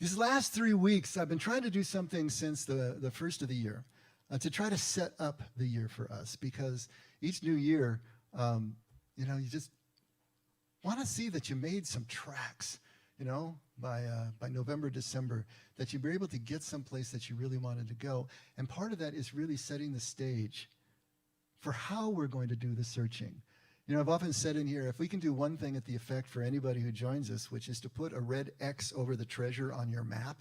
These last 3 weeks, I've been trying to do something since the first of the year to try to set up the year for us, because each new year, you just want to see that you made some tracks, by November, December, that you were able to get someplace that you really wanted to go. And part of that is really setting the stage for how we're going to do the searching. I've often said in here, if we can do one thing at the effect for anybody who joins us, which is to put a red X over the treasure on your map,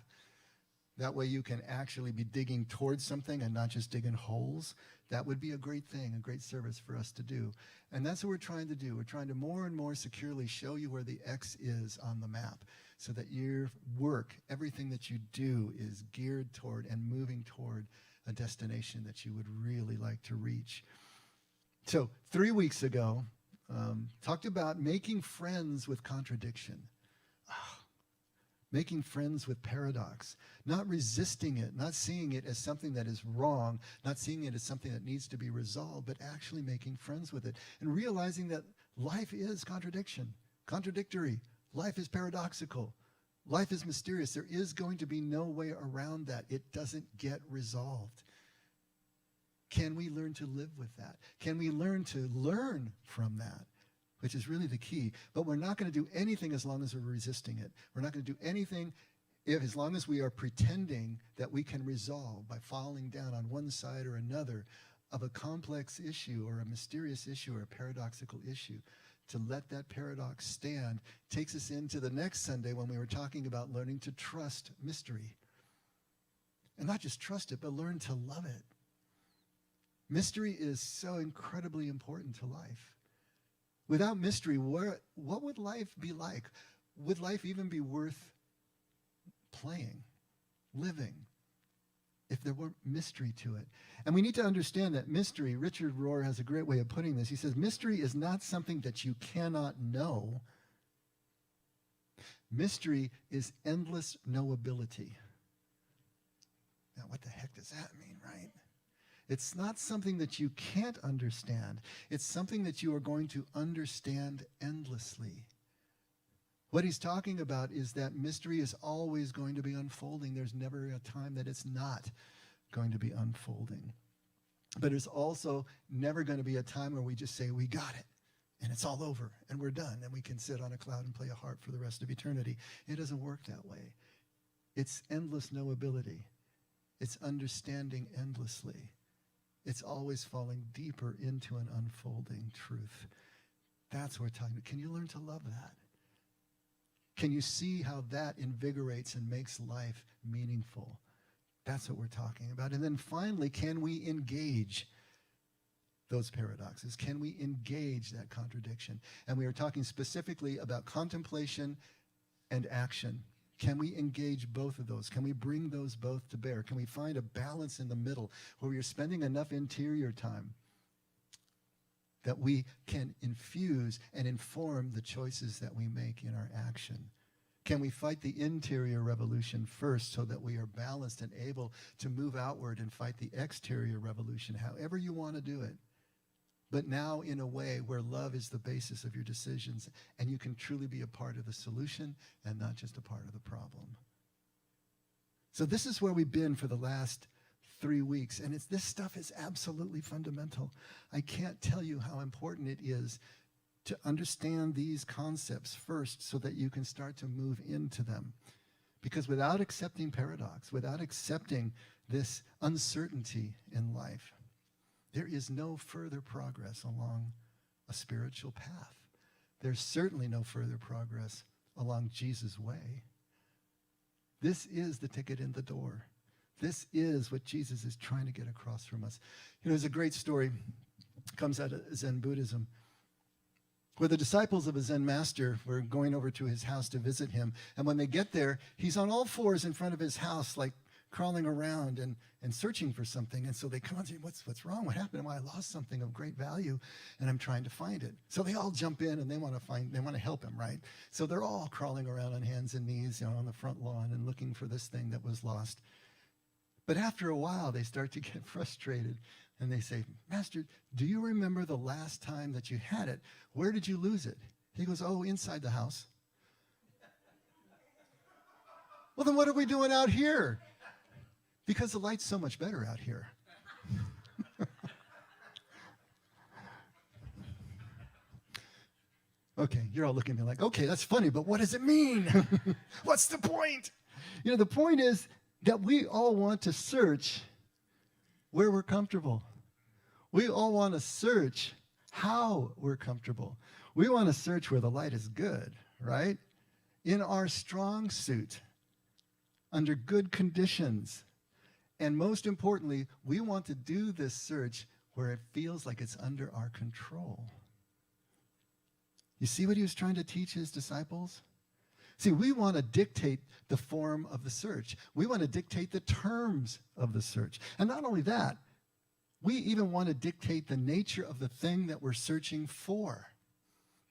that way you can actually be digging towards something and not just digging holes, that would be a great thing, a great service for us to do. And that's what we're trying to do. We're trying to more and more securely show you where the X is on the map, so that your work, everything that you do, is geared toward and moving toward a destination that you would really like to reach. So 3 weeks ago, talked about making friends with contradiction. Making friends with paradox, not resisting it, not seeing it as something that is wrong, not seeing it as something that needs to be resolved, but actually making friends with it and realizing that life is contradictory. Life is paradoxical. Life is mysterious. There is going to be no way around that. It doesn't get resolved. Can we learn to live with that? Can we learn to learn from that? Which is really the key. But we're not going to do anything as long as we're resisting it. We're not going to do anything as long as we are pretending that we can resolve by falling down on one side or another of a complex issue or a mysterious issue or a paradoxical issue. To let that paradox stand takes us into the next Sunday when we were talking about learning to trust mystery. And not just trust it, but learn to love it. Mystery is so incredibly important to life. Without mystery, what would life be like? Would life even be worth playing, living, if there weren't mystery to it? And we need to understand that mystery, Richard Rohr has a great way of putting this. He says, mystery is not something that you cannot know. Mystery is endless knowability. Now, what the heck does that mean, right? It's not something that you can't understand. It's something that you are going to understand endlessly. What he's talking about is that mystery is always going to be unfolding. There's never a time that it's not going to be unfolding. But there's also never going to be a time where we just say, we got it, and it's all over, and we're done, and we can sit on a cloud and play a harp for the rest of eternity. It doesn't work that way. It's endless knowability. It's understanding endlessly. It's always falling deeper into an unfolding truth. That's what we're talking about. Can you learn to love that? Can you see how that invigorates and makes life meaningful? That's what we're talking about. And then finally, can we engage those paradoxes? Can we engage that contradiction? And we are talking specifically about contemplation and action. Can we engage both of those? Can we bring those both to bear? Can we find a balance in the middle where we are spending enough interior time that we can infuse and inform the choices that we make in our action? Can we fight the interior revolution first so that we are balanced and able to move outward and fight the exterior revolution, however you want to do it? But now in a way where love is the basis of your decisions and you can truly be a part of the solution and not just a part of the problem. So this is where we've been for the last 3 weeks. And this stuff is absolutely fundamental. I can't tell you how important it is to understand these concepts first so that you can start to move into them. Because without accepting paradox, without accepting this uncertainty in life, there is no further progress along a spiritual path. There's certainly no further progress along Jesus' way. This is the ticket in the door. This is what Jesus is trying to get across from us. There's a great story, comes out of Zen Buddhism, where the disciples of a Zen master were going over to his house to visit him. And when they get there, he's on all fours in front of his house, like crawling around and searching for something. And so they come on and say, what's wrong? What happened? Well, I lost something of great value and I'm trying to find it. So they all jump in and they want to help him, right? So they're all crawling around on hands and knees, on the front lawn and looking for this thing that was lost. But after a while, they start to get frustrated and they say, Master, do you remember the last time that you had it? Where did you lose it? He goes, oh, inside the house. Well, then what are we doing out here? Because the light's so much better out here. Okay, you're all looking at me like, okay, that's funny, but what does it mean? What's the point? The point is that we all want to search where we're comfortable. We all want to search how we're comfortable. We want to search where the light is good, right? In our strong suit, under good conditions. And most importantly, we want to do this search where it feels like it's under our control. You see what he was trying to teach his disciples? See, we want to dictate the form of the search. We want to dictate the terms of the search. And not only that, we even want to dictate the nature of the thing that we're searching for.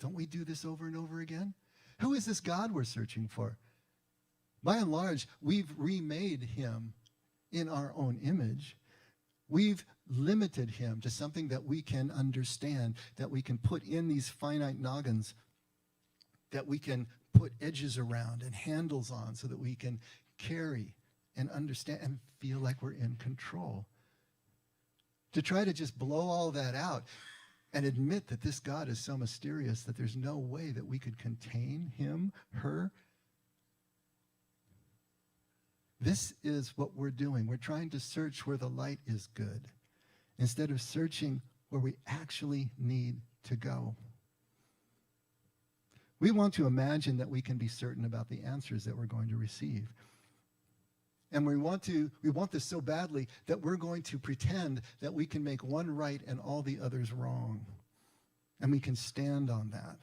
Don't we do this over and over again? Who is this God we're searching for? By and large, we've remade him in our own image. We've limited him to something that we can understand, that we can put in these finite noggins, that we can put edges around and handles on so that we can carry and understand and feel like we're in control. To try to just blow all that out and admit that this God is so mysterious that there's no way that we could contain him, her. This is what we're doing. We're trying to search where the light is good instead of searching where we actually need to go. We want to imagine that we can be certain about the answers that we're going to receive. And we want this so badly that we're going to pretend that we can make one right and all the others wrong. And we can stand on that.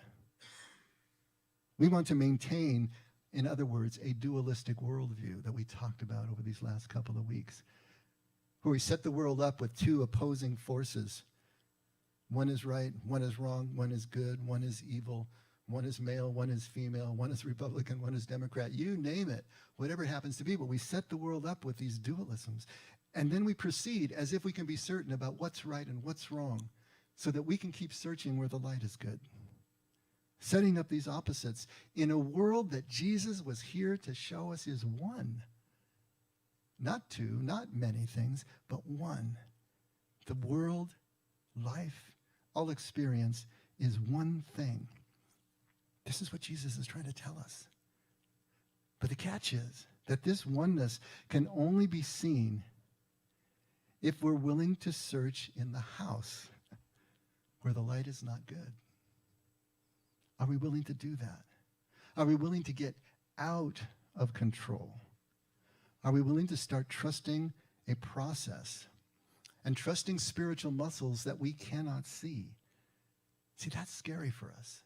We want to maintain, in other words, a dualistic worldview that we talked about over these last couple of weeks, where we set the world up with two opposing forces. One is right, one is wrong, one is good, one is evil, one is male, one is female, one is Republican, one is Democrat. You name it, whatever it happens to be. But we set the world up with these dualisms. And then we proceed as if we can be certain about what's right and what's wrong so that we can keep searching where the light is good. Setting up these opposites in a world that Jesus was here to show us is one. Not two, not many things, but one. The world, life, all experience is one thing. This is what Jesus is trying to tell us. But the catch is that this oneness can only be seen if we're willing to search in the house where the light is not good. Are we willing to do that? Are we willing to get out of control? Are we willing to start trusting a process and trusting spiritual muscles that we cannot see? See, that's scary for us.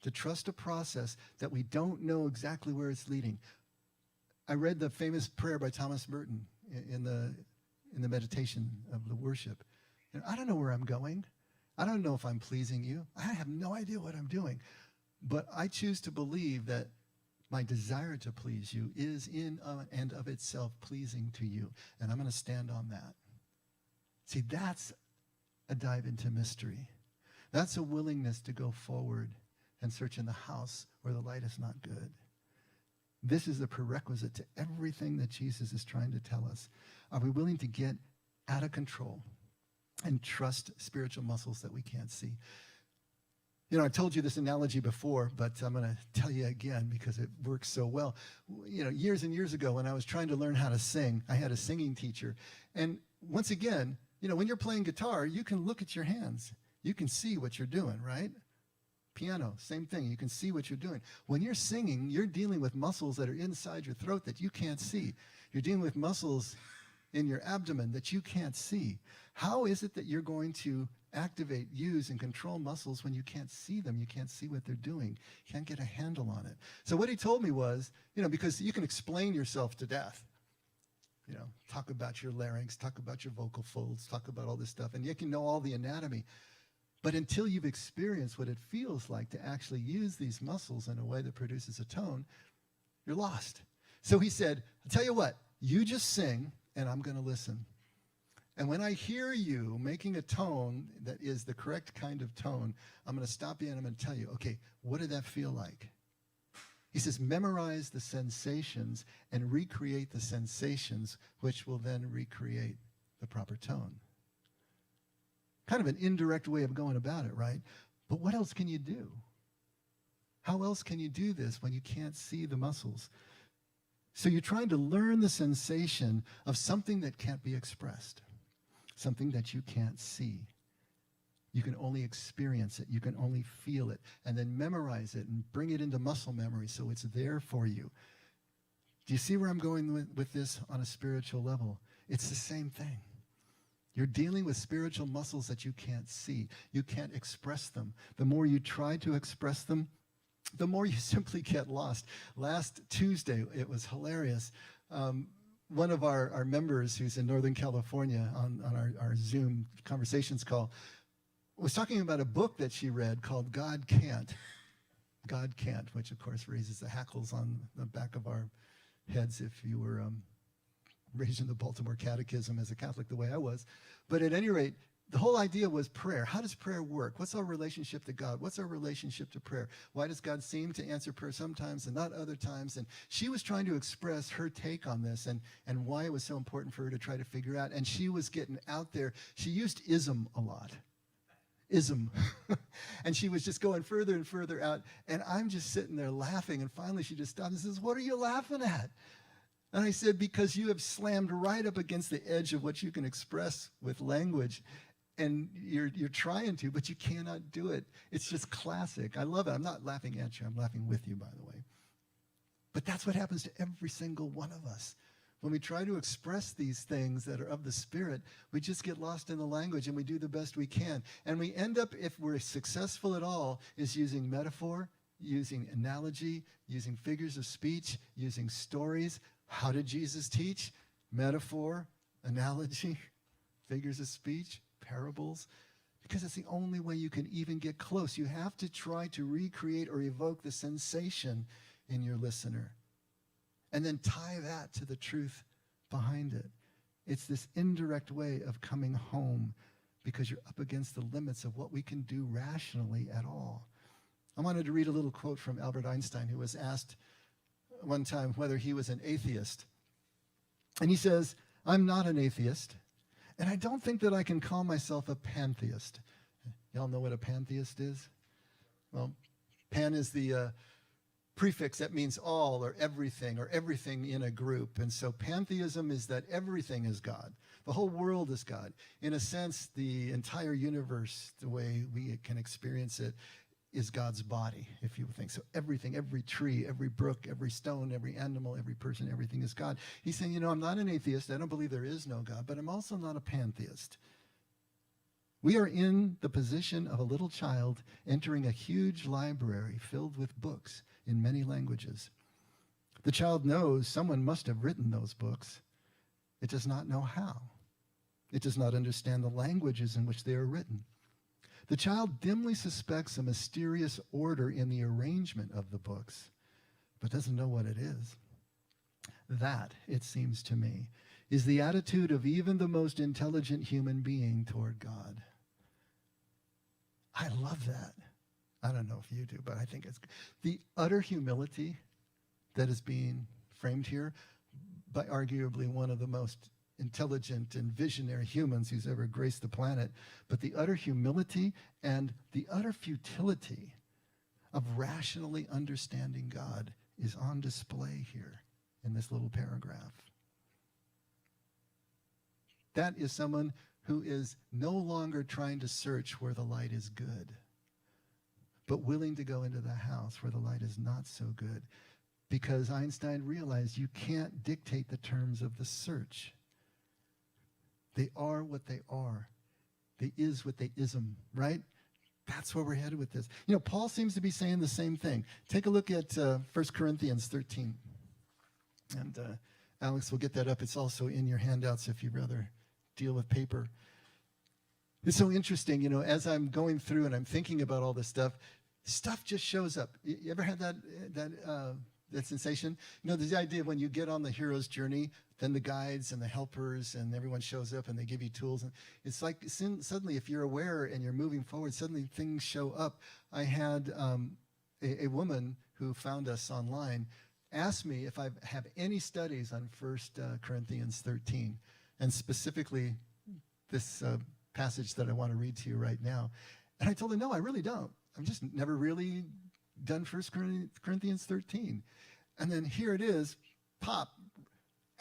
To trust a process that we don't know exactly where it's leading. I read the famous prayer by Thomas Merton in the meditation of the worship. I don't know where I'm going. I don't know if I'm pleasing you. I have no idea what I'm doing. But I choose to believe that my desire to please you is in and of itself pleasing to you. And I'm going to stand on that. See, that's a dive into mystery. That's a willingness to go forward and search in the house where the light is not good. This is the prerequisite to everything that Jesus is trying to tell us. Are we willing to get out of control and trust spiritual muscles that we can't see? I told you this analogy before, but I'm going to tell you again because it works so well. Years and years ago when I was trying to learn how to sing, I had a singing teacher. And once again, when you're playing guitar, you can look at your hands. You can see what you're doing, right? Piano, same thing. You can see what you're doing. When you're singing, you're dealing with muscles that are inside your throat that you can't see. You're dealing with muscles in your abdomen that you can't see. How is it that you're going to activate, use, and control muscles when you can't see them? You can't see what they're doing. You can't get a handle on it. So what he told me was, because you can explain yourself to death. Talk about your larynx, talk about your vocal folds, talk about all this stuff, and you can know all the anatomy. But until you've experienced what it feels like to actually use these muscles in a way that produces a tone, you're lost. So he said, I'll tell you what, you just sing, and I'm going to listen. And when I hear you making a tone that is the correct kind of tone, I'm going to stop you and I'm going to tell you, okay, what did that feel like? He says, memorize the sensations and recreate the sensations, which will then recreate the proper tone. Kind of an indirect way of going about it, right? But what else can you do? How else can you do this when you can't see the muscles? So you're trying to learn the sensation of something that can't be expressed, something that you can't see. You can only experience it. You can only feel it, and then memorize it and bring it into muscle memory so it's there for you. Do you see where I'm going with this on a spiritual level? It's the same thing. You're dealing with spiritual muscles that you can't see. You can't express them. The more you try to express them, the more you simply get lost. Last Tuesday, it was hilarious. One of our members who's in Northern California on our Zoom conversations call was talking about a book that she read called God Can't. God Can't, which of course raises the hackles on the back of our heads if you were raised in the Baltimore Catechism as a Catholic the way I was. But at any rate, the whole idea was prayer. How does prayer work? What's our relationship to God? What's our relationship to prayer? Why does God seem to answer prayer sometimes and not other times? And she was trying to express her take on this and why it was so important for her to try to figure out. And she was getting out there. She used ism a lot. Ism. And she was just going further and further out. And I'm just sitting there laughing. And finally she just stopped and says, "What are you laughing at?" And I said, "Because you have slammed right up against the edge of what you can express with language. And you're trying to, but you cannot do it." It's just classic. I love it. I'm not laughing at you. I'm laughing with you, by the way. But that's what happens to every single one of us. When we try to express these things that are of the Spirit, we just get lost in the language and we do the best we can. And we end up, if we're successful at all, is using metaphor, using analogy, using figures of speech, using stories. How did Jesus teach? Metaphor, analogy, figures of speech, parables, because it's the only way you can even get close. You have to try to recreate or evoke the sensation in your listener and then tie that to the truth behind it. It's this indirect way of coming home because you're up against the limits of what we can do rationally at all. I wanted to read a little quote from Albert Einstein, who was asked one time whether he was an atheist. And he says, "I'm not an atheist. And I don't think that I can call myself a pantheist." Y'all know what a pantheist is? Well, pan is the prefix that means all or everything in a group. And so pantheism is that everything is God. The whole world is God. In a sense, the entire universe, the way we can experience it, is God's body, if you think. So everything, every tree, every brook, every stone, every animal, every person, everything is God. He's saying, I'm not an atheist. I don't believe there is no God, but I'm also not a pantheist. We are in the position of a little child entering a huge library filled with books in many languages. The child knows someone must have written those books. It does not know how. It does not understand the languages in which they are written. The child dimly suspects a mysterious order in the arrangement of the books, but doesn't know what it is. That, it seems to me, is the attitude of even the most intelligent human being toward God. I love that. I don't know if you do, but I think it's the utter humility that is being framed here by arguably one of the most intelligent and visionary humans who's ever graced the planet, but the utter humility and the utter futility of rationally understanding God is on display here in this little paragraph. That is someone who is no longer trying to search where the light is good, but willing to go into the house where the light is not so good, because Einstein realized you can't dictate the terms of the search. They are what they are. They is what they ism, right? That's where we're headed with this. Paul seems to be saying the same thing. Take a look at 1 Corinthians 13. And Alex will get that up. It's also in your handouts if you'd rather deal with paper. It's so interesting, as I'm going through and I'm thinking about all this stuff just shows up. You ever had that sensation? There's the idea of when you get on the hero's journey, then the guides and the helpers and everyone shows up and they give you tools. And it's like suddenly, if you're aware and you're moving forward, suddenly things show up. I had a woman who found us online, asked me if I have any studies on 1 Corinthians 13, and specifically this passage that I want to read to you right now. And I told him, no, I really don't. I've just never really done 1 Corinthians 13. And then here it is, pop,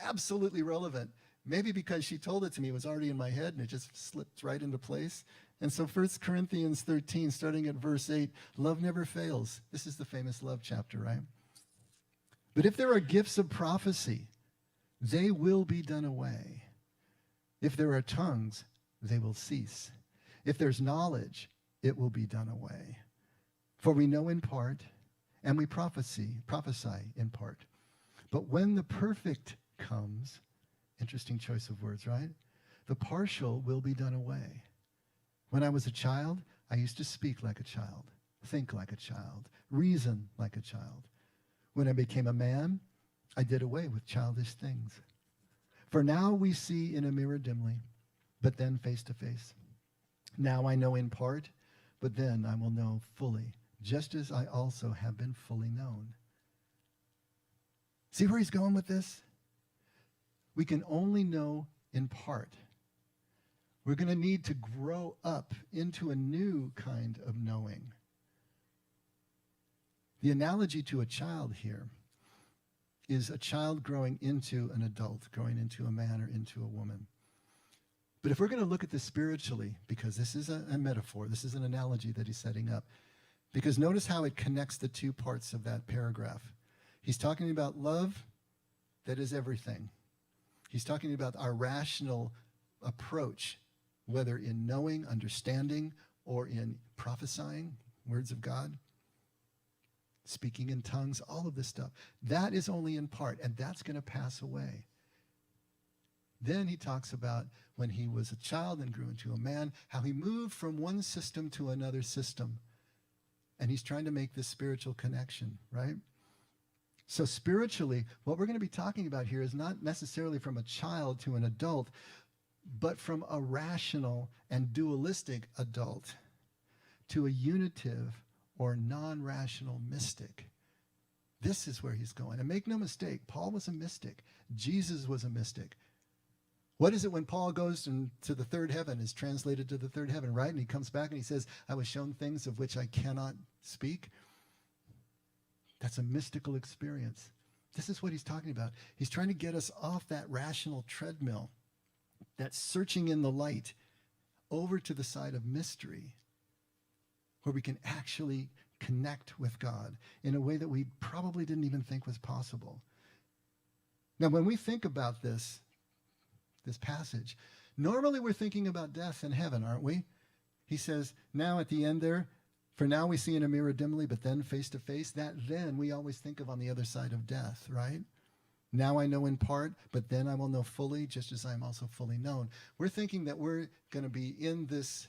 absolutely relevant. Maybe because she told it to me, it was already in my head, and it just slipped right into place. And so 1 Corinthians 13, starting at verse 8, love never fails. This is the famous love chapter, right? But if there are gifts of prophecy, they will be done away. If there are tongues, they will cease. If there's knowledge, it will be done away. For we know in part, and we prophesy in part. But when the perfect comes, interesting choice of words, right? The partial will be done away. When I was a child, I used to speak like a child, think like a child, reason like a child. When I became a man, I did away with childish things. For now we see in a mirror dimly, but then face to face. Now I know in part, but then I will know fully, just as I also have been fully known. See where he's going with this? We can only know in part. We're going to need to grow up into a new kind of knowing. The analogy to a child here is a child growing into an adult, growing into a man or into a woman. But if we're going to look at this spiritually, because this is a metaphor, this is an analogy that he's setting up, because notice how it connects the two parts of that paragraph. He's talking about love that is everything. He's talking about our rational approach, whether in knowing, understanding, or in prophesying, words of God, speaking in tongues, all of this stuff. That is only in part, and that's going to pass away. Then he talks about when he was a child and grew into a man, how he moved from one system to another system. And he's trying to make this spiritual connection, right? So spiritually, what we're going to be talking about here is not necessarily from a child to an adult, but from a rational and dualistic adult to a unitive or non-rational mystic. This is where he's going. And make no mistake, Paul was a mystic. Jesus was a mystic. What is it when Paul goes to the third heaven, is translated to the third heaven, right? And he comes back and he says, I was shown things of which I cannot speak. That's a mystical experience. This is what he's talking about. He's trying to get us off that rational treadmill, that searching in the light, over to the side of mystery, where we can actually connect with God in a way that we probably didn't even think was possible. Now, when we think about this passage, normally we're thinking about death and heaven, aren't we? He says, now at the end there, for now we see in a mirror dimly, but then face to face. That then we always think of on the other side of death, right? Now I know in part, but then I will know fully, just as I am also fully known. We're thinking that we're going to be in this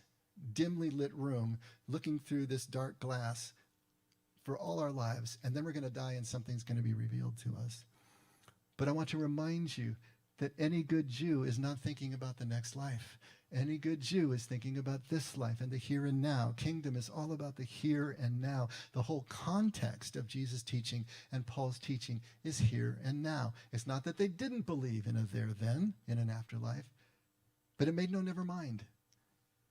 dimly lit room, looking through this dark glass for all our lives, and then we're going to die and something's going to be revealed to us. But I want to remind you that any good Jew is not thinking about the next life. Any good Jew is thinking about this life and the here and now. Kingdom is all about the here and now. The whole context of Jesus' teaching and Paul's teaching is here and now. It's not that they didn't believe in a there then, in an afterlife, but it made no never mind.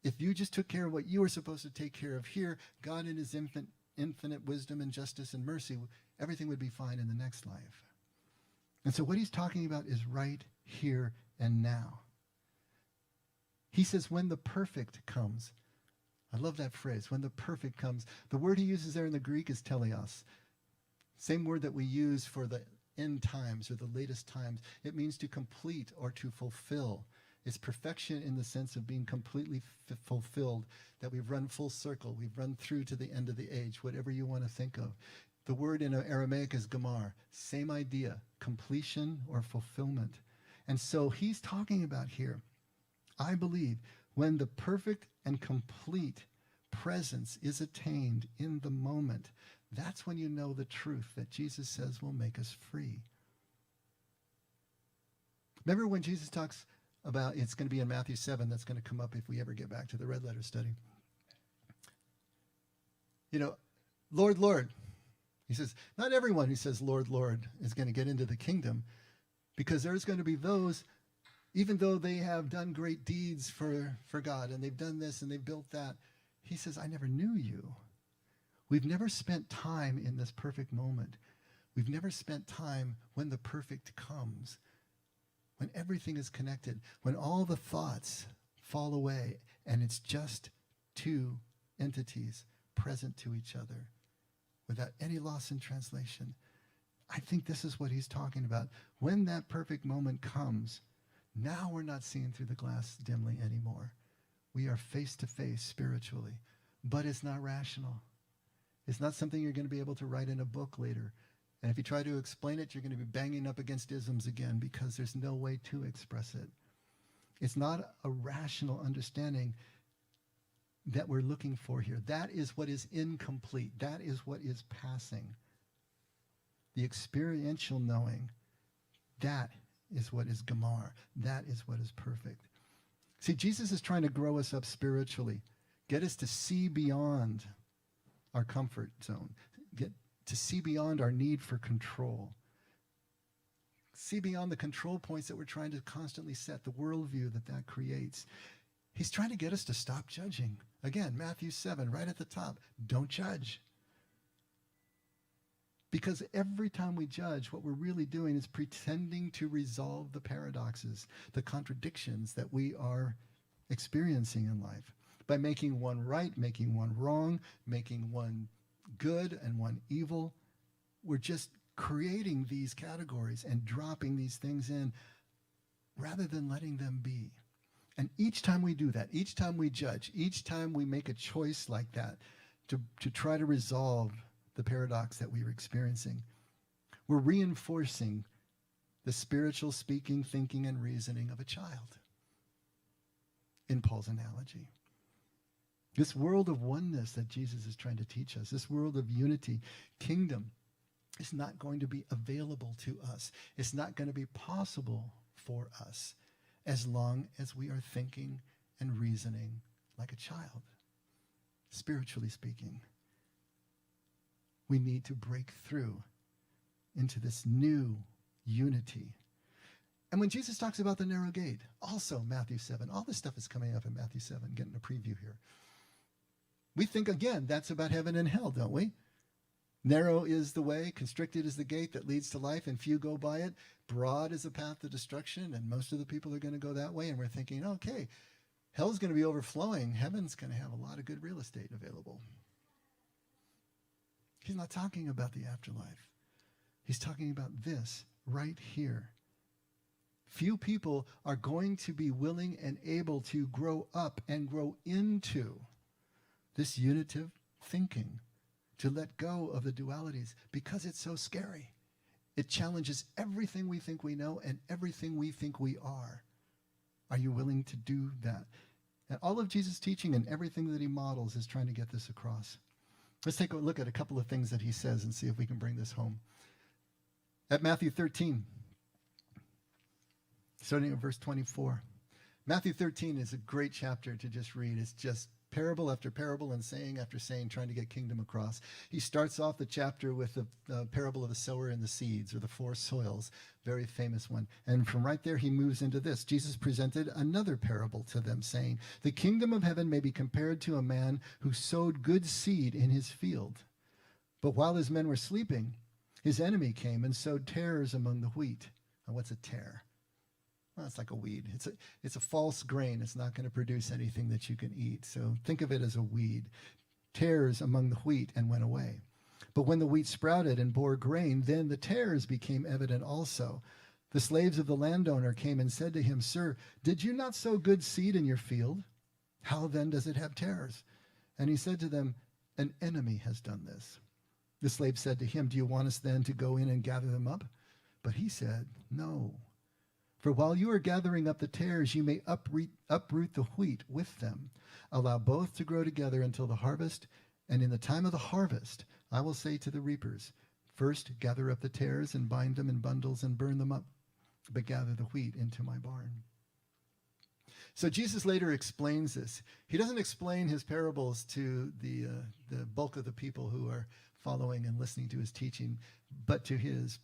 If you just took care of what you were supposed to take care of here, God in his infinite wisdom and justice and mercy, everything would be fine in the next life. And so what he's talking about is right here and now. He says, when the perfect comes. I love that phrase, when the perfect comes. The word he uses there in the Greek is teleos. Same word that we use for the end times or the latest times. It means to complete or to fulfill. It's perfection in the sense of being completely fulfilled, that we've run full circle. We've run through to the end of the age, whatever you want to think of. The word in Aramaic is gamar. Same idea, completion or fulfillment. And so he's talking about here, I believe, when the perfect and complete presence is attained in the moment, that's when you know the truth that Jesus says will make us free. Remember when Jesus talks about, it's going to be in Matthew 7, that's going to come up if we ever get back to the red letter study. You know, Lord, Lord, He says, not everyone who says, Lord, Lord, is going to get into the kingdom, because there's going to be those, even though they have done great deeds for God, and they've done this and they've built that. He says, I never knew you. We've never spent time in this perfect moment. We've never spent time when the perfect comes, when everything is connected, when all the thoughts fall away, and it's just two entities present to each other without any loss in translation. I think this is what he's talking about. When that perfect moment comes, now we're not seeing through the glass dimly anymore. We are face to face spiritually, but it's not rational. It's not something you're going to be able to write in a book later. And if you try to explain it, you're going to be banging up against isms again, because there's no way to express it. It's not a rational understanding that we're looking for here. That is what is incomplete. That is what is passing. The experiential knowing, that is what is Gamar. That is what is perfect. See, Jesus is trying to grow us up spiritually, get us to see beyond our comfort zone, get to see beyond our need for control, see beyond the control points that we're trying to constantly set, the worldview that creates. He's trying to get us to stop judging. Again, Matthew 7, right at the top, don't judge. Because every time we judge, what we're really doing is pretending to resolve the paradoxes, the contradictions that we are experiencing in life. By making one right, making one wrong, making one good and one evil, we're just creating these categories and dropping these things in rather than letting them be. And each time we do that, each time we judge, each time we make a choice like that to try to resolve the paradox that we are experiencing, we're reinforcing the spiritual speaking, thinking, and reasoning of a child, in Paul's analogy. This world of oneness that Jesus is trying to teach us, this world of unity, kingdom, is not going to be available to us. It's not going to be possible for us as long as we are thinking and reasoning like a child, spiritually speaking. We need to break through into this new unity. And when Jesus talks about the narrow gate, also Matthew 7, all this stuff is coming up in Matthew 7, getting a preview here. We think, again, that's about heaven and hell, don't we? Narrow is the way, constricted is the gate that leads to life, and few go by it. Broad is the path to destruction, and most of the people are going to go that way. And we're thinking, okay, hell's going to be overflowing. Heaven's going to have a lot of good real estate available. He's not talking about the afterlife. He's talking about this right here. Few people are going to be willing and able to grow up and grow into this unitive thinking, to let go of the dualities, because it's so scary. It challenges everything we think we know and everything we think we are. Are you willing to do that? And all of Jesus' teaching and everything that he models is trying to get this across. Let's take a look at a couple of things that he says and see if we can bring this home. At Matthew 13, starting at verse 24. Matthew 13 is a great chapter to just read. It's just parable after parable and saying after saying, trying to get kingdom across. He starts off the chapter with the parable of the sower and the seeds, or the four soils, very famous one. And from right there, he moves into this. Jesus presented another parable to them, saying, the kingdom of heaven may be compared to a man who sowed good seed in his field. But while his men were sleeping, his enemy came and sowed tares among the wheat. Now, what's a tare? Well, it's like a weed. It's a false grain. It's not going to produce anything that you can eat. So think of it as a weed. Tares among the wheat and went away. But when the wheat sprouted and bore grain, then the tares became evident also. The slaves of the landowner came and said to him, Sir, did you not sow good seed in your field? How then does it have tares? And he said to them, an enemy has done this. The slave said to him, do you want us then to go in and gather them up? But he said, no. For while you are gathering up the tares, you may uproot the wheat with them. Allow both to grow together until the harvest. And in the time of the harvest, I will say to the reapers, first gather up the tares and bind them in bundles and burn them up, but gather the wheat into my barn. So Jesus later explains this. He doesn't explain his parables to the bulk of the people who are following and listening to his teaching, but to his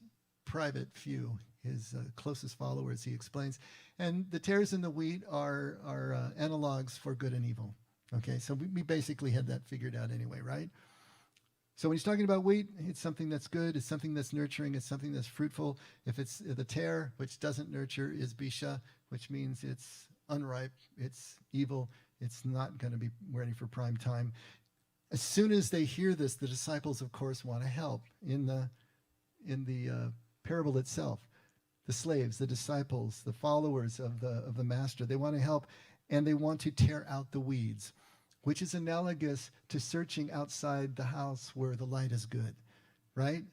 private few, his closest followers, he explains. And the tares and the wheat are analogs for good and evil. Okay, so we basically had that figured out anyway, right? So when he's talking about wheat, it's something that's good, it's something that's nurturing, it's something that's fruitful. If it's the tare, which doesn't nurture, is bisha, which means it's unripe, it's evil, it's not going to be ready for prime time. As soon as they hear this, the disciples, of course, want to help. In the parable itself, the slaves, the disciples, the followers of the master, they want to help, and they want to tear out the weeds, which is analogous to searching outside the house where the light is good, right?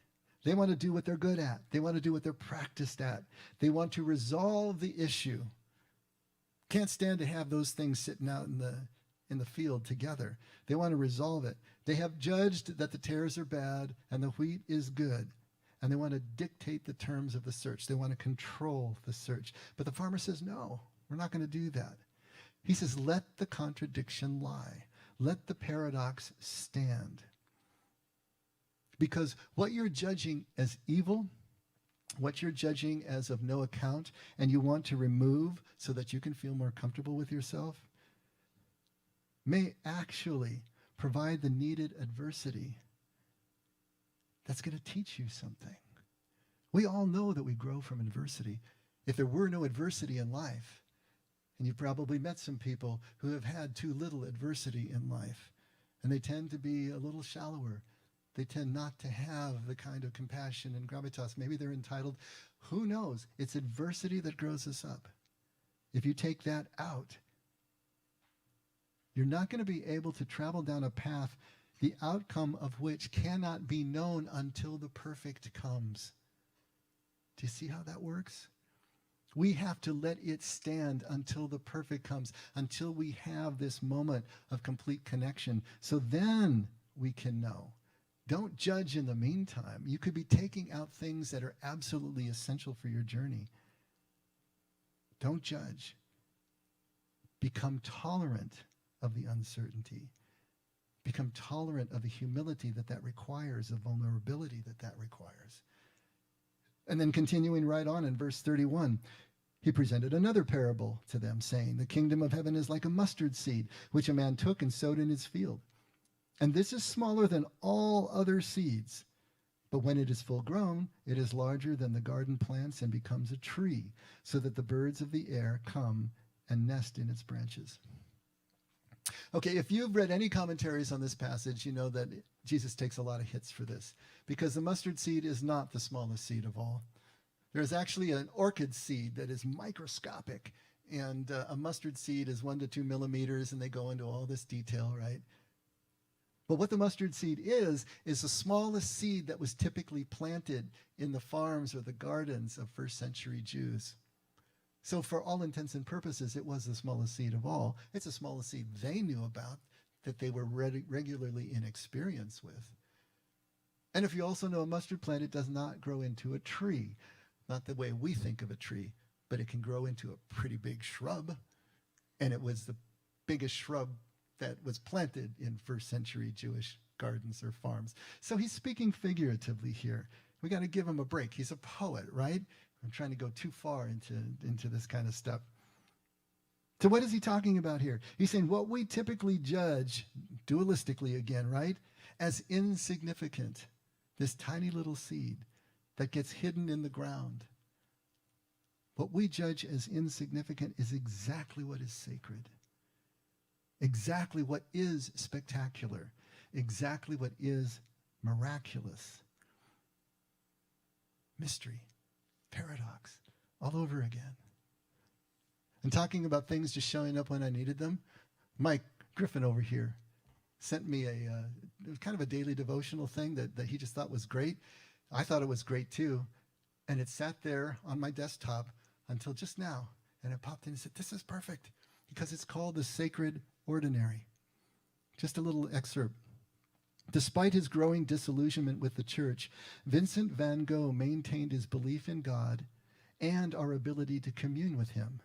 They want to do what they're good at. They want to do what they're practiced at. They want to resolve the issue. Can't stand to have those things sitting out in the field together. They want to resolve it. They have judged that the tares are bad and the wheat is good, and they want to dictate the terms of the search. They want to control the search. But the farmer says, no, we're not going to do that. He says, let the contradiction lie. Let the paradox stand. Because what you're judging as evil, what you're judging as of no account, and you want to remove so that you can feel more comfortable with yourself, may actually provide the needed adversity that's going to teach you something. We all know that we grow from adversity. If there were no adversity in life, and you've probably met some people who have had too little adversity in life, and they tend to be a little shallower. They tend not to have the kind of compassion and gravitas. Maybe they're entitled. Who knows? It's adversity that grows us up. If you take that out, you're not going to be able to travel down a path, the outcome of which cannot be known until the perfect comes. Do you see how that works? We have to let it stand until the perfect comes, until we have this moment of complete connection. So then we can know. Don't judge in the meantime. You could be taking out things that are absolutely essential for your journey. Don't judge. Become tolerant of the uncertainty. Become tolerant of the humility that requires, the vulnerability that requires. And then continuing right on in verse 31, he presented another parable to them, saying, the kingdom of heaven is like a mustard seed, which a man took and sowed in his field. And this is smaller than all other seeds. But when it is full grown, it is larger than the garden plants and becomes a tree, so that the birds of the air come and nest in its branches. Okay, if you've read any commentaries on this passage, you know that Jesus takes a lot of hits for this, because the mustard seed is not the smallest seed of all. There's actually an orchid seed that is microscopic, and a mustard seed is 1 to 2 millimeters, and they go into all this detail, right? But what the mustard seed is the smallest seed that was typically planted in the farms or the gardens of first century Jews. So for all intents and purposes, it was the smallest seed of all. It's the smallest seed they knew about, that they were regularly in experience with. And if you also know a mustard plant, it does not grow into a tree. Not the way we think of a tree, but it can grow into a pretty big shrub. And it was the biggest shrub that was planted in first century Jewish gardens or farms. So he's speaking figuratively here. We got to give him a break. He's a poet, right? I'm trying to go too far into this kind of stuff. So what is he talking about here? He's saying what we typically judge, dualistically again, right, as insignificant, this tiny little seed that gets hidden in the ground. What we judge as insignificant is exactly what is sacred. Exactly what is spectacular. Exactly what is miraculous. Mystery. Paradox. All over again. And talking about things just showing up when I needed them, Mike Griffin over here sent me it was kind of a daily devotional thing that he just thought was great. I thought it was great too. And it sat there on my desktop until just now. And it popped in and said, this is perfect, because it's called The Sacred Ordinary. Just a little excerpt. Despite his growing disillusionment with the church, Vincent van Gogh maintained his belief in God and our ability to commune with him.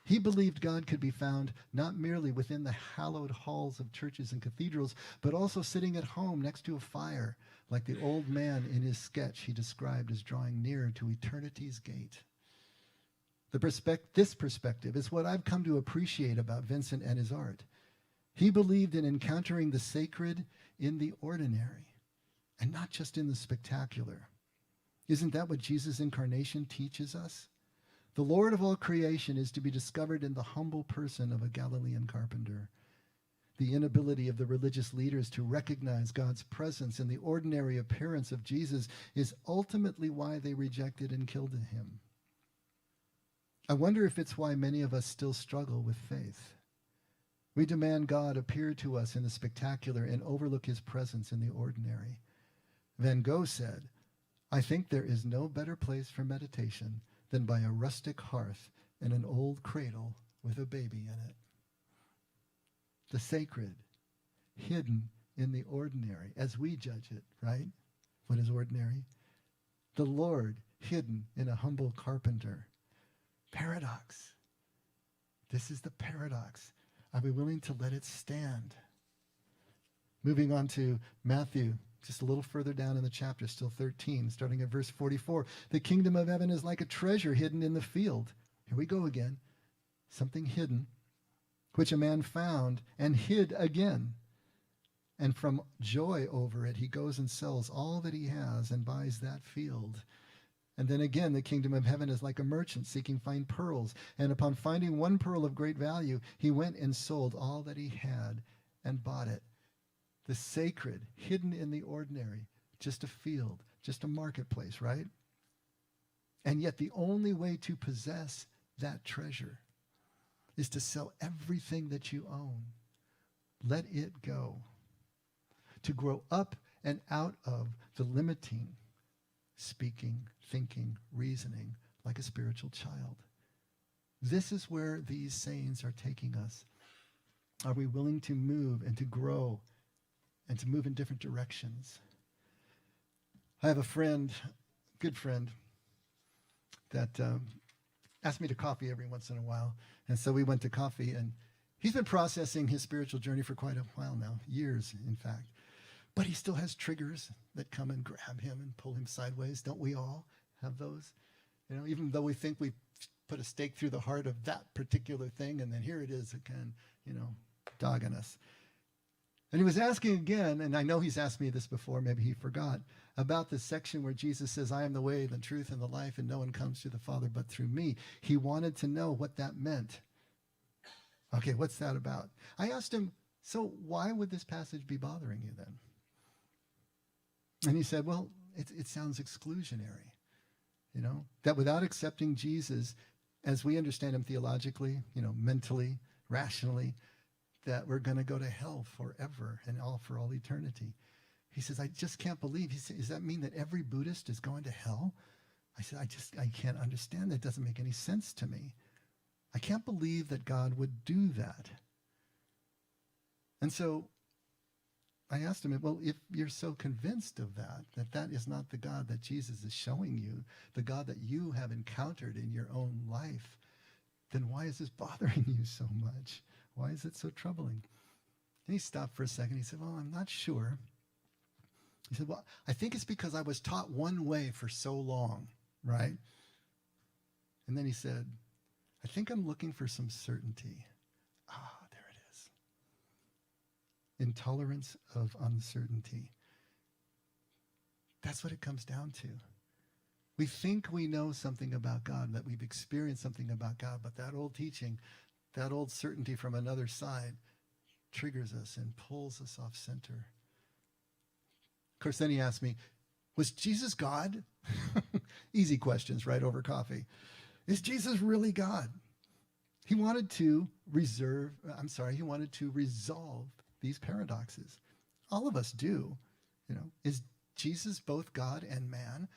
He believed God could be found not merely within the hallowed halls of churches and cathedrals, but also sitting at home next to a fire, like the old man in his sketch he described as drawing near to eternity's gate. This perspective is what I've come to appreciate about Vincent and his art. He believed in encountering the sacred in the ordinary, and not just in the spectacular. Isn't that what Jesus' incarnation teaches us? The Lord of all creation is to be discovered in the humble person of a Galilean carpenter. The inability of the religious leaders to recognize God's presence in the ordinary appearance of Jesus is ultimately why they rejected and killed him. I wonder if it's why many of us still struggle with faith. We demand God appear to us in the spectacular and overlook his presence in the ordinary. Van Gogh said, "I think there is no better place for meditation than by a rustic hearth and an old cradle with a baby in it." The sacred, hidden in the ordinary, as we judge it, right? What is ordinary? The Lord hidden in a humble carpenter. Paradox. This is the paradox. Are we willing to let it stand? Moving on to Matthew, just a little further down in the chapter, still 13, starting at verse 44. The kingdom of heaven is like a treasure hidden in the field. Here we go again. Something hidden, which a man found and hid again. And from joy over it, he goes and sells all that he has and buys that field. And then again, the kingdom of heaven is like a merchant seeking fine pearls. And upon finding one pearl of great value, he went and sold all that he had and bought it. The sacred, hidden in the ordinary, just a field, just a marketplace, right? And yet the only way to possess that treasure is to sell everything that you own. Let it go. To grow up and out of the limiting, speaking, thinking, reasoning like a spiritual child. This is where these sayings are taking us. Are we willing to move and to grow and to move in different directions? I have a friend, good friend, that asked me to coffee every once in a while. And so we went to coffee, and he's been processing his spiritual journey for quite a while now, years, in fact. But he still has triggers that come and grab him and pull him sideways. Don't we all have those? You know, even though we think we put a stake through the heart of that particular thing, and then here it is again, dogging us. And he was asking again, and I know he's asked me this before, maybe he forgot, about the section where Jesus says, "I am the way, the truth, and the life, and no one comes to the Father but through me." He wanted to know what that meant. Okay, what's that about? I asked him, so why would this passage be bothering you then? And he said, well, it sounds exclusionary, that without accepting Jesus as we understand him theologically, mentally, rationally, that we're going to go to hell forever and for all eternity. He says, I just can't believe. He said, does that mean that every Buddhist is going to hell? I said, I can't understand that. It doesn't make any sense to me. I can't believe that God would do that. And so I asked him, well, if you're so convinced of that is not the God that Jesus is showing you, the God that you have encountered in your own life, then why is this bothering you so much? Why is it so troubling? And he stopped for a second. He said, well, I'm not sure. He said, well, I think it's because I was taught one way for so long, right? And then he said, I think I'm looking for some certainty. There it is. Intolerance of uncertainty. That's what it comes down to. We think we know something about God, that we've experienced something about God, but that old teaching, that old certainty from another side triggers us and pulls us off center. Of course, then he asked me, was Jesus God? Easy questions right over coffee. Is Jesus really God? He wanted to resolve these paradoxes. All of us do. Is Jesus both God and man?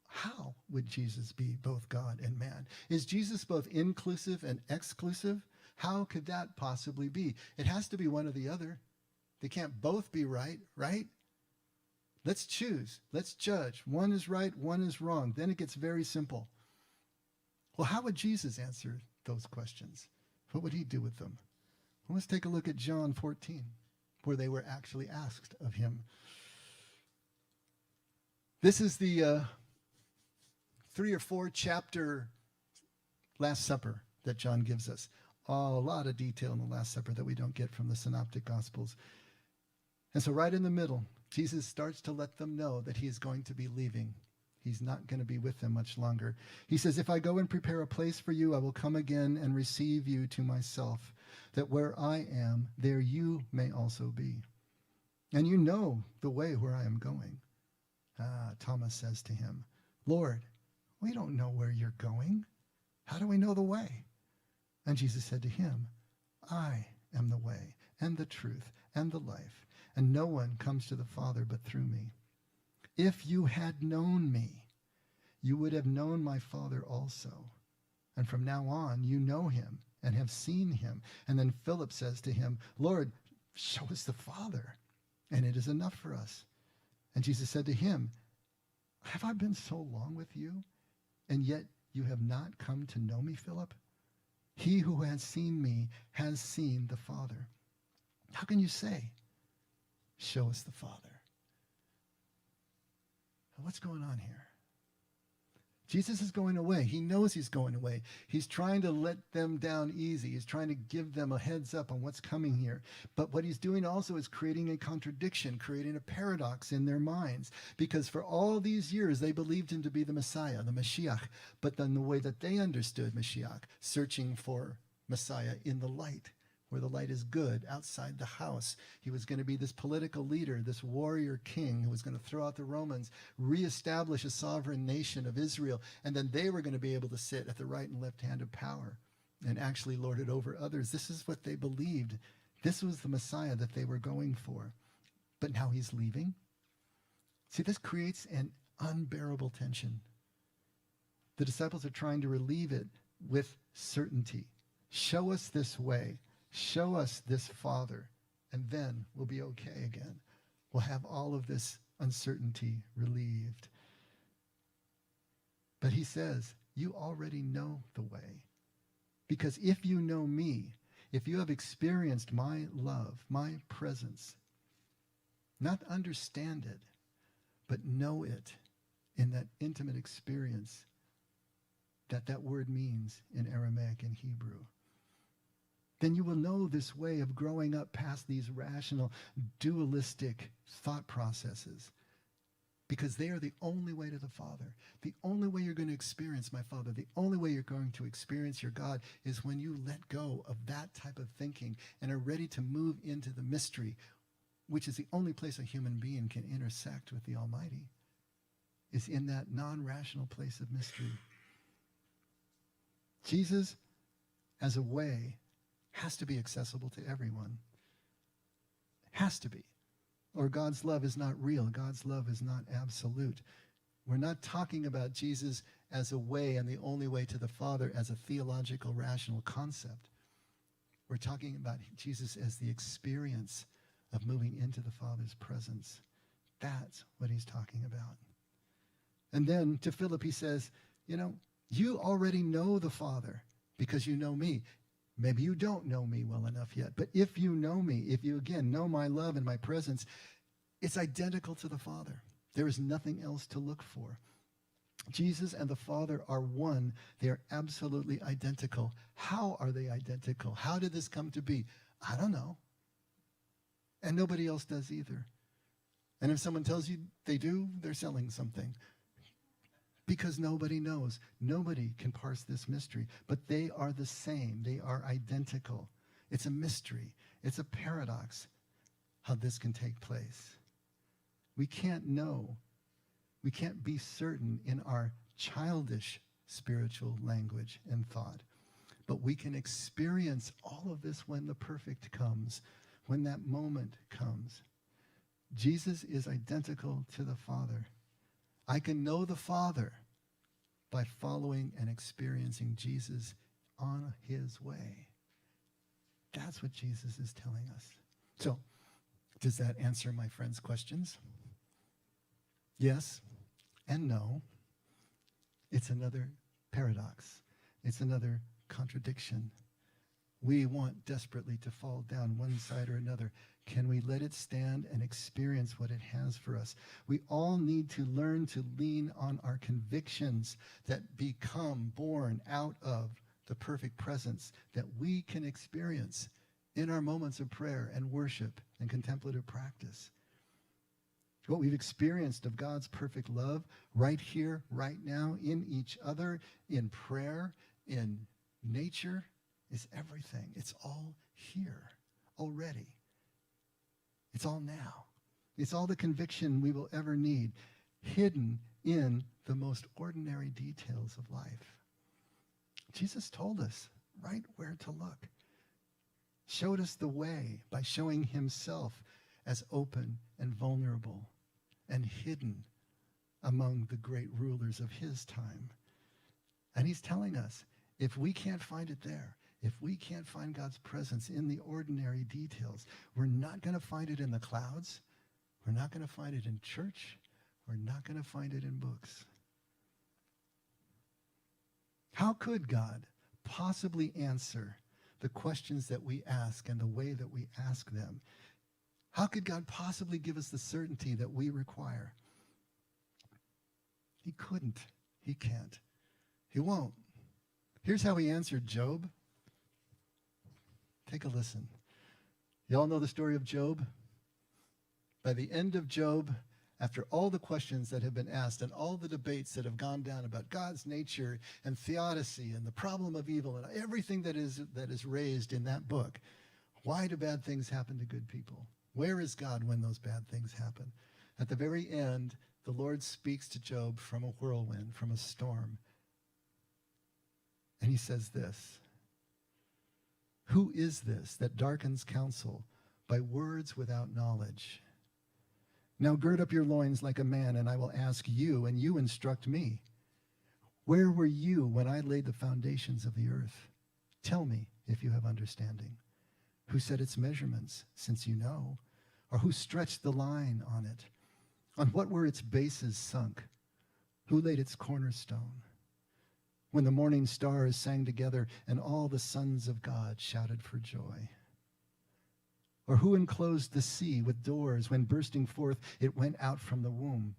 How would Jesus be both God and man? Is Jesus both inclusive and exclusive? How could that possibly be? It has to be one or the other. They can't both be right, right? Let's choose. Let's judge. One is right, one is wrong. Then it gets very simple. Well, how would Jesus answer those questions? What would he do with them? Well, let's take a look at John 14, where they were actually asked of him. This is the 3 or 4 chapter Last Supper that John gives us. A lot of detail in the Last Supper that we don't get from the Synoptic Gospels. And so right in the middle, Jesus starts to let them know that he is going to be leaving. He's not going to be with them much longer. He says, if I go and prepare a place for you, I will come again and receive you to myself, that where I am, there you may also be. And you know the way where I am going. Thomas says to him, Lord, we don't know where you're going. How do we know the way? And Jesus said to him, I am the way and the truth and the life, and no one comes to the Father but through me. If you had known me, you would have known my Father also. And from now on, you know him and have seen him. And then Philip says to him, Lord, show us the Father, and it is enough for us. And Jesus said to him, have I been so long with you, and yet you have not come to know me, Philip? He who has seen me has seen the Father. How can you say, show us the Father? What's going on here? Jesus is going away. He knows he's going away. He's trying to let them down easy. He's trying to give them a heads up on what's coming here. But what he's doing also is creating a contradiction, creating a paradox in their minds. Because for all these years, they believed him to be the Messiah, the Mashiach. But then the way that they understood Mashiach, searching for Messiah in the light, where the light is good, outside the house. He was going to be this political leader, this warrior king who was going to throw out the Romans, reestablish a sovereign nation of Israel, and then they were going to be able to sit at the right and left hand of power and actually lord it over others. This is what they believed. This was the Messiah that they were going for. But now he's leaving. See, this creates an unbearable tension. The disciples are trying to relieve it with certainty. Show us this way. Show us this Father, and then we'll be okay again. We'll have all of this uncertainty relieved. But he says, you already know the way. Because if you know me, if you have experienced my love, my presence, not understand it, but know it in that intimate experience that word means in Aramaic and Hebrew, then you will know this way of growing up past these rational, dualistic thought processes, because they are the only way to the Father. The only way you're going to experience my Father, the only way you're going to experience your God is when you let go of that type of thinking and are ready to move into the mystery, which is the only place a human being can intersect with the Almighty, is in that non-rational place of mystery. Jesus, as a way, has to be accessible to everyone. Has to be. Or God's love is not real. God's love is not absolute. We're not talking about Jesus as a way and the only way to the Father as a theological, rational concept. We're talking about Jesus as the experience of moving into the Father's presence. That's what he's talking about. And then to Philip he says, you already know the Father because you know me. Maybe you don't know me well enough yet, but if you know me, if you again know my love and my presence, it's identical to the Father. There is nothing else to look for. Jesus and the Father are one. They are absolutely identical. How are they identical? How did this come to be? I don't know. And nobody else does either. And if someone tells you they do, they're selling something. Because nobody knows. Nobody can parse this mystery. But they are the same. They are identical. It's a mystery. It's a paradox how this can take place. We can't know. We can't be certain in our childish spiritual language and thought. But we can experience all of this when the perfect comes, when that moment comes. Jesus is identical to the Father. I can know the Father by following and experiencing Jesus on his way. That's what Jesus is telling us. So, does that answer my friend's questions? Yes and no. It's another paradox. It's another contradiction. We want desperately to fall down one side or another. Can we let it stand and experience what it has for us? We all need to learn to lean on our convictions that become born out of the perfect presence that we can experience in our moments of prayer and worship and contemplative practice. What we've experienced of God's perfect love right here, right now, in each other, in prayer, in nature, is everything. It's all here already. It's all now. It's all the conviction we will ever need, hidden in the most ordinary details of life. Jesus told us right where to look, showed us the way by showing himself as open and vulnerable and hidden among the great rulers of his time. And he's telling us, if we can't find it there, if we can't find God's presence in the ordinary details, we're not going to find it in the clouds. We're not going to find it in church. We're not going to find it in books. How could God possibly answer the questions that we ask and the way that we ask them? How could God possibly give us the certainty that we require? He couldn't. He can't. He won't. Here's how he answered Job. Take a listen. You all know the story of Job? By the end of Job, after all the questions that have been asked and all the debates that have gone down about God's nature and theodicy and the problem of evil and everything that is raised in that book, why do bad things happen to good people? Where is God when those bad things happen? At the very end, the Lord speaks to Job from a whirlwind, from a storm. And he says this, "Who is this that darkens counsel by words without knowledge? Now gird up your loins like a man, and I will ask you, and you instruct me. Where were you when I laid the foundations of the earth? Tell me if you have understanding. Who set its measurements, since you know? Or who stretched the line on it? On what were its bases sunk? Who laid its cornerstone? When the morning stars sang together and all the sons of God shouted for joy? Or who enclosed the sea with doors when bursting forth it went out from the womb?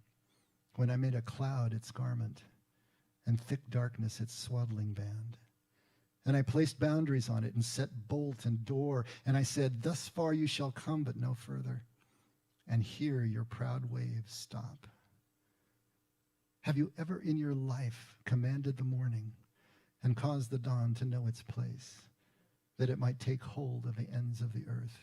When I made a cloud its garment and thick darkness its swaddling band? And I placed boundaries on it and set bolt and door. And I said, thus far you shall come, but no further. And here your proud waves stop. Have you ever in your life commanded the morning and caused the dawn to know its place, that it might take hold of the ends of the earth?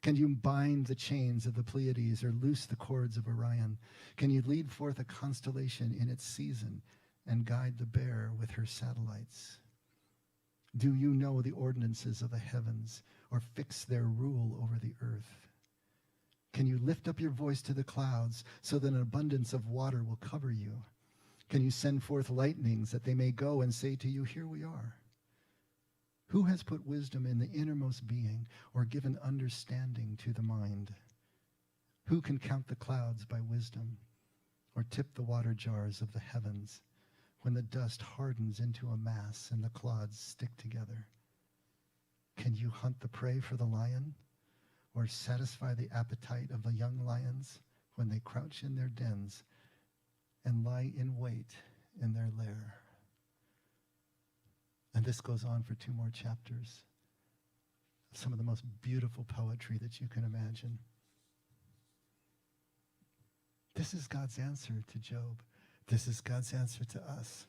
Can you bind the chains of the Pleiades or loose the cords of Orion? Can you lead forth a constellation in its season and guide the bear with her satellites? Do you know the ordinances of the heavens or fix their rule over the earth? Can you lift up your voice to the clouds so that an abundance of water will cover you? Can you send forth lightnings that they may go and say to you, here we are? Who has put wisdom in the innermost being or given understanding to the mind? Who can count the clouds by wisdom or tip the water jars of the heavens when the dust hardens into a mass and the clods stick together? Can you hunt the prey for the lion or satisfy the appetite of the young lions when they crouch in their dens and lie in wait in their lair? And this goes on for 2 more chapters. Some of the most beautiful poetry that you can imagine. This is God's answer to Job. This is God's answer to us.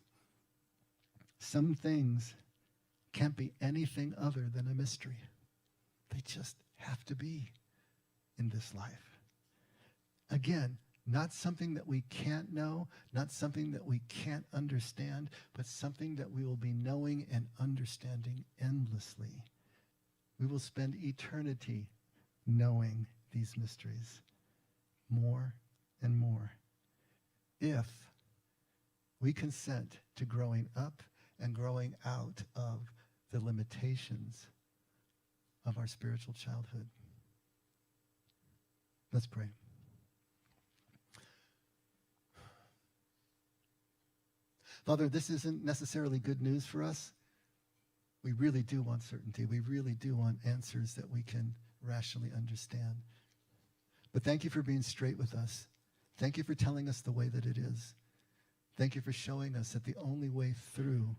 Some things can't be anything other than a mystery. They just have to be in this life. Again, not something that we can't know, not something that we can't understand, but something that we will be knowing and understanding endlessly. We will spend eternity knowing these mysteries more and more if we consent to growing up and growing out of the limitations of our spiritual childhood. Let's pray. Father, this isn't necessarily good news for us. We really do want certainty. We really do want answers that we can rationally understand. But thank you for being straight with us. Thank you for telling us the way that it is. Thank you for showing us that the only way through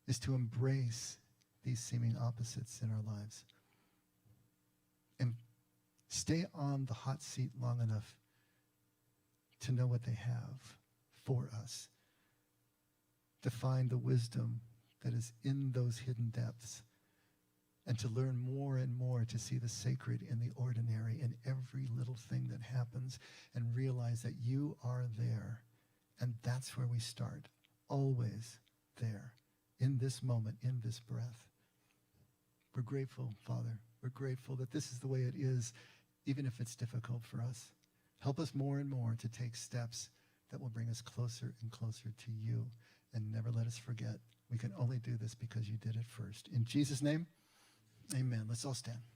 is to embrace these seeming opposites in our lives. And stay on the hot seat long enough to know what they have for us. To find the wisdom that is in those hidden depths. And to learn more and more to see the sacred in the ordinary, in every little thing that happens, and realize that you are there. And that's where we start. Always there. In this moment, in this breath. We're grateful, Father. We're grateful that this is the way it is, even if it's difficult for us. Help us more and more to take steps that will bring us closer and closer to you. And never let us forget, we can only do this because you did it first. In Jesus' name, amen. Let's all stand.